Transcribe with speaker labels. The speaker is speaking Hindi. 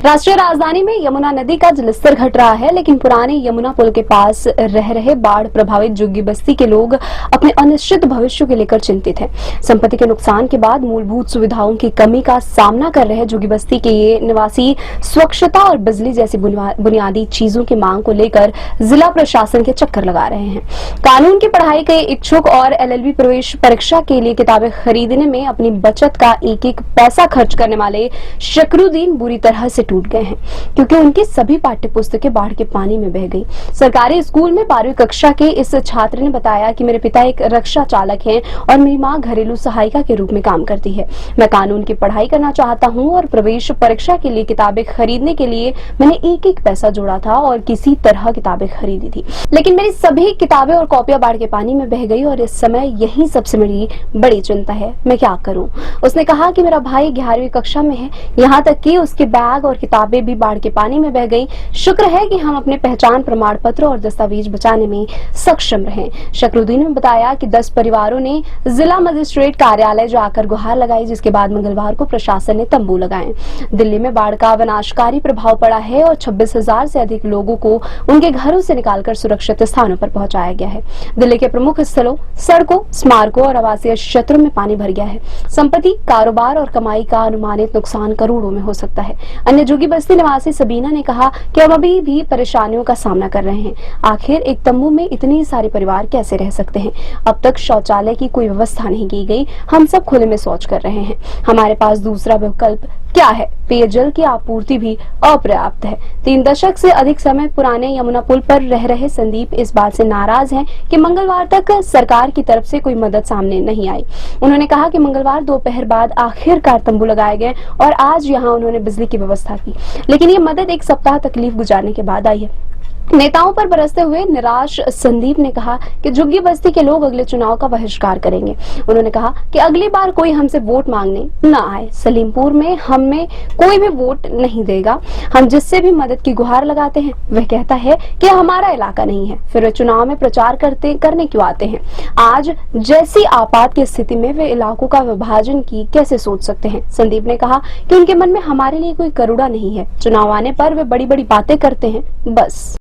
Speaker 1: राष्ट्रीय राजधानी में यमुना नदी का जलस्तर घट रहा है, लेकिन पुराने यमुना पुल के पास रह रहे बाढ़ प्रभावित झुग्गी बस्ती के लोग अपने अनिश्चित भविष्य को लेकर चिंतित हैं। संपत्ति के नुकसान के बाद मूलभूत सुविधाओं की कमी का सामना कर रहे झुग्गी बस्ती के ये निवासी स्वच्छता और बिजली जैसी बुनियादी चीजों की मांग को लेकर जिला प्रशासन के चक्कर लगा रहे हैं। कानून की पढ़ाई के इच्छुक और LLB प्रवेश परीक्षा के लिए किताबें खरीदने में अपनी बचत का एक एक पैसा खर्च करने वाले शकरुद्दीन बुरी तरह से टूट गए हैं, क्योंकि उनकी सभी पाठ्य पुस्तकें बाढ़ के पानी में बह गई। सरकारी स्कूल में 12वीं कक्षा के इस छात्र ने बताया कि मेरे पिता एक रिक्शा चालक हैं और मेरी मां घरेलू सहायिका के रूप में काम करती है। मैं कानून की पढ़ाई करना चाहता हूं और प्रवेश परीक्षा के लिए किताबें खरीदने के लिए मैंने एक एक पैसा जोड़ा था और किसी तरह किताबें खरीदी थी, लेकिन मेरी सभी किताबें और कॉपियां बाढ़ के पानी में बह गई और इस समय यही सबसे मेरी बड़ी चिंता है। मैं क्या करूं? उसने कहा कि मेरा भाई 11वीं कक्षा में है, यहाँ तक कि उसके बैग और किताबें भी बाढ़ के पानी में बह गई। शुक्र है कि हम अपने पहचान प्रमाण पत्र और दस्तावेज बचाने में सक्षम रहे। शकरुद्दीन ने बताया कि 10 परिवारों ने जिला मजिस्ट्रेट कार्यालय जाकर गुहार लगाई, जिसके बाद मंगलवार को प्रशासन ने तंबू लगाए। दिल्ली में बाढ़ का विनाशकारी प्रभाव पड़ा है और 26,000 से अधिक लोगों को उनके घरों से निकालकर सुरक्षित स्थानों पर पहुंचाया गया है। दिल्ली के प्रमुख स्थलों, सड़कों, स्मारकों और आवासीय क्षेत्रों में पानी भर गया है। संपत्ति, कारोबार और कमाई का अनुमानित नुकसान करोड़ों में हो सकता है। अन्य झुग्गी बस्ती निवासी सबीना ने कहा कि हम अभी भी परेशानियों का सामना कर रहे हैं। आखिर एक तंबू में इतनी सारे परिवार कैसे रह सकते हैं? अब तक शौचालय की कोई व्यवस्था नहीं की गई। हम सब खुले में शौच कर रहे हैं। हमारे पास दूसरा विकल्प क्या है? पेयजल की आपूर्ति भी अपर्याप्त है। 3 दशक से अधिक समय पुराने यमुना पुल पर रह रहे संदीप इस बात से नाराज हैं कि मंगलवार तक सरकार की तरफ से कोई मदद सामने नहीं आई। उन्होंने कहा कि मंगलवार दोपहर बाद आखिरकार तंबू लगाए गए और आज यहां उन्होंने बिजली की व्यवस्था की, लेकिन ये मदद एक सप्ताह तकलीफ गुजारने के बाद आई है। नेताओं पर बरसते हुए निराश संदीप ने कहा कि झुग्गी बस्ती के लोग अगले चुनाव का बहिष्कार करेंगे। उन्होंने कहा कि अगली बार कोई हमसे वोट मांगने न आए। सलीमपुर में हमें कोई भी वोट नहीं देगा। हम जिससे भी मदद की गुहार लगाते हैं वह कहता है कि हमारा इलाका नहीं है, फिर वे चुनाव में प्रचार करने क्यों आते हैं? आज जैसी आपात की स्थिति में वे इलाकों का विभाजन की कैसे सोच सकते हैं? संदीप ने कहा कि उनके मन में हमारे लिए कोई करुणा नहीं है। चुनाव आने पर वे बड़ी बड़ी बातें करते हैं बस।